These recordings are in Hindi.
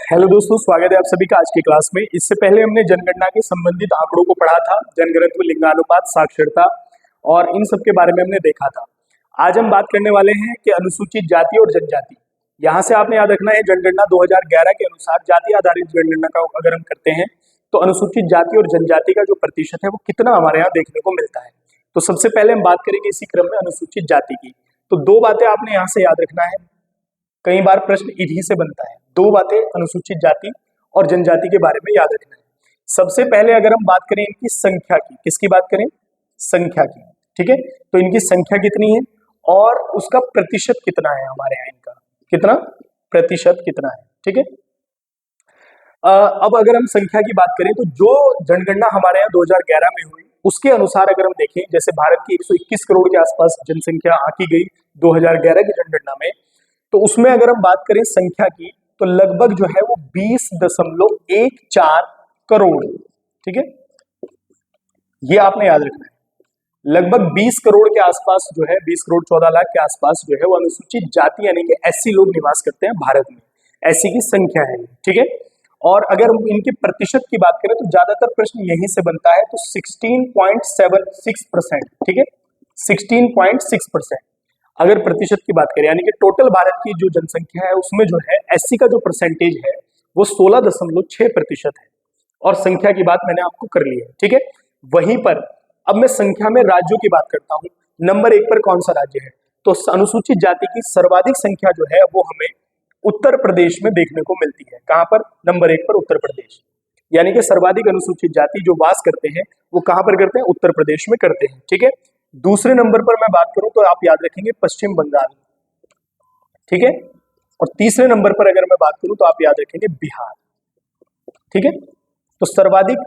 हेलो दोस्तों, स्वागत है आप सभी का आज की क्लास में। इससे पहले हमने जनगणना के संबंधित आंकड़ों को पढ़ा था, जनघनत्व, लिंगानुपात, साक्षरता और इन सब के बारे में हमने देखा था। आज हम बात करने वाले हैं कि अनुसूचित जाति और जनजाति। यहाँ से आपने याद रखना है, जनगणना 2011 के अनुसार जाति आधारित जनगणना का अगर हम करते हैं तो अनुसूचित जाति और जनजाति का जो प्रतिशत है वो कितना हमारे यहाँ देखने को मिलता है। तो सबसे पहले हम बात करेंगे इसी क्रम में अनुसूचित जाति की। तो दो बातें आपने यहाँ से याद रखना है, कई बार प्रश्न इन्हीं से बनता है। दो बातें अनुसूचित जाति और जनजाति के बारे में याद रखना है। सबसे पहले अगर हम बात करें इनकी संख्या की, किसकी बात करें? संख्या की, ठीक है। तो इनकी संख्या कितनी है और उसका प्रतिशत कितना है हमारे यहाँ, इनका कितना प्रतिशत कितना है, ठीक है। अब अगर हम संख्या की बात करें तो जो जनगणना हमारे यहाँ 2011 में हुई उसके अनुसार अगर हम देखें, जैसे भारत की 121 करोड़ के आसपास जनसंख्या आंकी गई 2011 की जनगणना में, तो उसमें अगर हम बात करें संख्या की तो लगभग जो है वो 20.14 करोड़, ठीक है। ये आपने याद रखना है। लगभग 20 करोड़ के आसपास जो है, 20 करोड़ 14 लाख के आसपास जो है वो अनुसूचित जाति यानी कि एससी लोग निवास करते हैं भारत में। एससी की संख्या है, ठीक है। और अगर इनके प्रतिशत की बात करें तो ज्यादातर प्रश्न यहीं से बनता है, तो 16.76%, ठीक है, 16.6%। अगर प्रतिशत की बात करें यानी कि टोटल भारत की जो जनसंख्या है उसमें जो है एससी का जो परसेंटेज है वो 16.6% है। और संख्या की बात मैंने आपको कर ली है, ठीक है। वहीं पर अब मैं संख्या में राज्यों की बात करता हूं। नंबर 1 पर कौन सा राज्य है? तो अनुसूचित जाति की सर्वाधिक संख्या जो है वो हमें उत्तर प्रदेश में देखने को मिलती है। कहां पर? नंबर 1 पर उत्तर प्रदेश। यानी कि सर्वाधिक अनुसूचित जाति जो वास करते हैं वो कहां पर करते हैं? उत्तर प्रदेश में करते हैं, ठीक है। दूसरे नंबर पर मैं बात करूं तो आप याद रखेंगे पश्चिम बंगाल, ठीक है। और तीसरे नंबर पर अगर मैं बात करूं तो आप याद रखेंगे बिहार, ठीक है। तो सर्वाधिक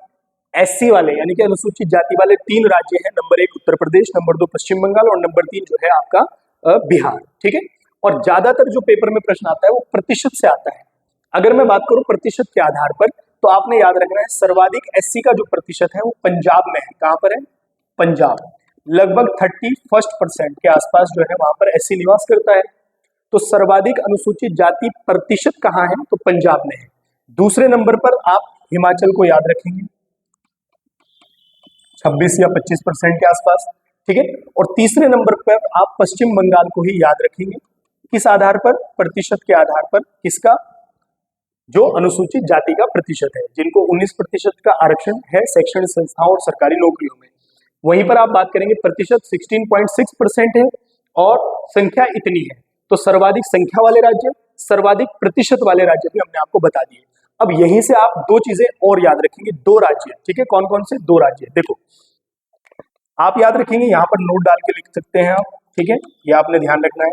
एससी वाले यानी कि अनुसूचित जाति वाले 3 राज्य हैं, नंबर 1 उत्तर प्रदेश, नंबर 2 पश्चिम बंगाल और नंबर 3 जो है आपका बिहार, ठीक है। और ज्यादातर जो पेपर में प्रश्न आता है वो प्रतिशत से आता है। अगर मैं बात करूं प्रतिशत के आधार पर तो आपने याद रखना है सर्वाधिक एससी का जो प्रतिशत है वो पंजाब में है। कहां पर है? पंजाब। लगभग 31% के आसपास जो है वहां पर एससी निवास करता है। तो सर्वाधिक अनुसूचित जाति प्रतिशत कहां है? तो पंजाब में है। दूसरे नंबर पर आप हिमाचल को याद रखेंगे, 26 या 25% के आसपास, ठीक है। और तीसरे नंबर पर आप पश्चिम बंगाल को ही याद रखेंगे। किस आधार पर? प्रतिशत के आधार पर। किसका? जो अनुसूचित जाति का प्रतिशत है, जिनको 19% का आरक्षण है शैक्षणिक संस्थाओं और सरकारी नौकरियों में। वहीं पर आप बात करेंगे प्रतिशत 16.6% है और संख्या इतनी है। तो सर्वाधिक संख्या वाले राज्य, सर्वाधिक प्रतिशत वाले राज्य भी हमने आपको बता दिए। अब यहीं से आप दो चीजें और याद रखेंगे, दो राज्य, ठीक है। कौन कौन से? दो राज्य देखो आप याद रखेंगे, यहां पर नोट डाल के लिख सकते हैं आप, ठीक है। ये आपने ध्यान रखना है।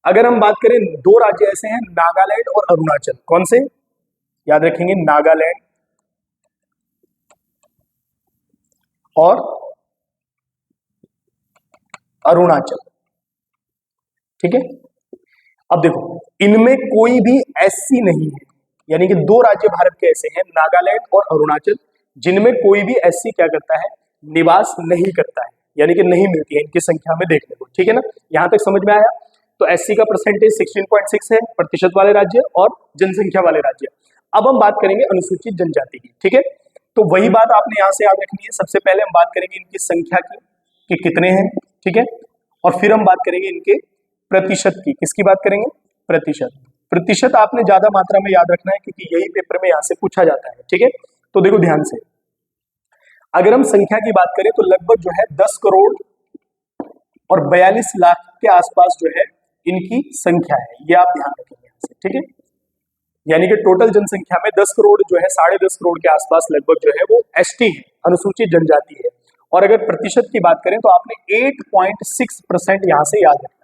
अगर हम बात करें, दो राज्य ऐसे हैं, नागालैंड और अरुणाचल। कौन से? याद रखेंगे, नागालैंड और अरुणाचल, ठीक है। अब देखो इनमें कोई भी एससी नहीं है, यानी कि दो राज्य भारत के ऐसे हैं, नागालैंड और अरुणाचल, जिनमें कोई भी एससी क्या करता है? निवास नहीं करता है, यानी कि नहीं मिलती है इनकी संख्या में देखने को, ठीक है ना। यहां तक समझ में आया? तो एससी का परसेंटेज 16.6 है, प्रतिशत वाले राज्य और जनसंख्या वाले राज्य। अब हम बात करेंगे अनुसूचित जनजाति की, ठीक है। तो वही बात आपने यहां से याद रखनी है। सबसे पहले हम बात करेंगे इनकी संख्या की कि कितने हैं, ठीक है। और फिर हम बात करेंगे इनके प्रतिशत की। किसकी बात करेंगे? प्रतिशत। प्रतिशत आपने ज्यादा मात्रा में याद रखना है क्योंकि यही पेपर में यहां से पूछा जाता है, ठीक है। तो देखो ध्यान से, अगर हम संख्या की बात करें तो लगभग जो है 10 करोड़ और 42 लाख के आसपास जो है इनकी संख्या है। ये आप ध्यान रखेंगे यहां से, ठीक है। यानी कि टोटल जनसंख्या में 10 करोड़ जो है, 10.5 करोड़ के आसपास लगभग जो है वो एसटी है, अनुसूचित जनजाति है। और अगर प्रतिशत की बात करें तो आपने 8.6% यहां से याद रखना है।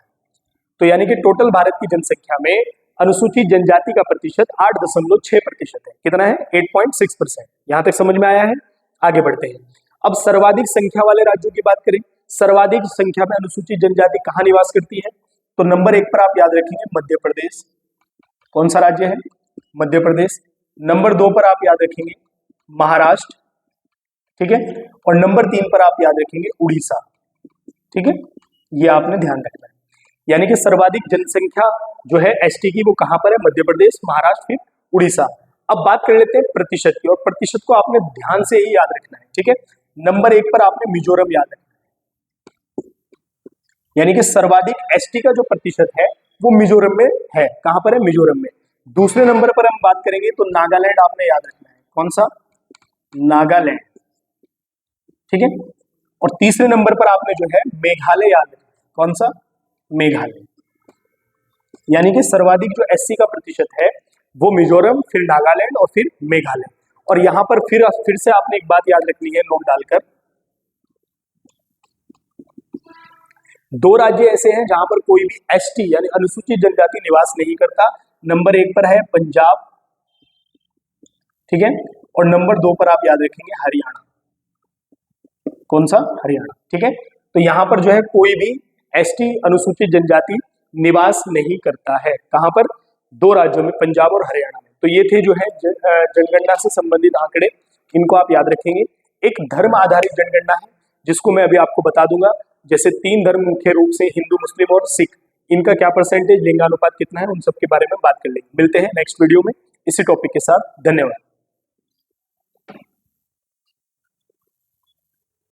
तो यानी कि टोटल भारत की जनसंख्या में अनुसूचित जनजाति का प्रतिशत 8.6% है। कितना है? 8.6%। यहां तक समझ में आया है? आगे बढ़ते हैं। अब सर्वाधिक संख्या वाले राज्यों की बात करें, सर्वाधिक संख्या में अनुसूचित जनजाति कहां निवास करती है? तो नंबर 1 पर आप याद रखेंगे मध्य प्रदेश। कौन सा राज्य है? मध्य प्रदेश। नंबर 2 पर आप याद रखेंगे महाराष्ट्र, ठीक है। और नंबर 3 पर आप याद रखेंगे उड़ीसा, ठीक है। ये आपने ध्यान रखना है। यानी कि सर्वाधिक जनसंख्या जो है एसटी की वो कहां पर है? मध्य प्रदेश, महाराष्ट्र, फिर उड़ीसा। अब बात कर लेते हैं प्रतिशत की, और प्रतिशत को आपने ध्यान से ही याद रखना है, ठीक है। नंबर 1 पर आपने मिजोरम याद रखना है, यानी कि सर्वाधिक एसटी का जो प्रतिशत है वो मिजोरम में है। कहां पर है? मिजोरम में। दूसरे नंबर पर हम बात करेंगे तो नागालैंड आपने याद रखना है। कौन सा? नागालैंड, ठीक है। और तीसरे नंबर पर आपने जो है मेघालय याद रखना है। कौन सा? मेघालय। यानी कि सर्वाधिक जो एससी का प्रतिशत है वो मिजोरम, फिर नागालैंड और फिर मेघालय। और यहां पर फिर से आपने एक बात याद रखनी है नोट डालकर, 2 राज्य ऐसे हैं जहां पर कोई भी एसटी यानी अनुसूचित जनजाति निवास नहीं करता। नंबर 1 पर है पंजाब, ठीक है, और नंबर 2 पर आप याद रखेंगे हरियाणा। कौन सा? हरियाणा, ठीक है। तो यहां पर जो है कोई भी एसटी अनुसूचित जनजाति निवास नहीं करता है। कहां पर? 2 राज्यों में, पंजाब और हरियाणा में। तो ये थे जो है जनगणना से संबंधित आंकड़े, इनको आप याद रखेंगे। एक धर्म आधारित जनगणना है जिसको मैं अभी आपको बता दूंगा। जैसे 3 धर्म मुख्य रूप से हिंदू, मुस्लिम और सिख, इनका क्या परसेंटेज, लिंगानुपात कितना है, उन सब के बारे में बात कर लेंगे। मिलते हैं नेक्स्ट वीडियो में इसी टॉपिक के साथ। धन्यवाद।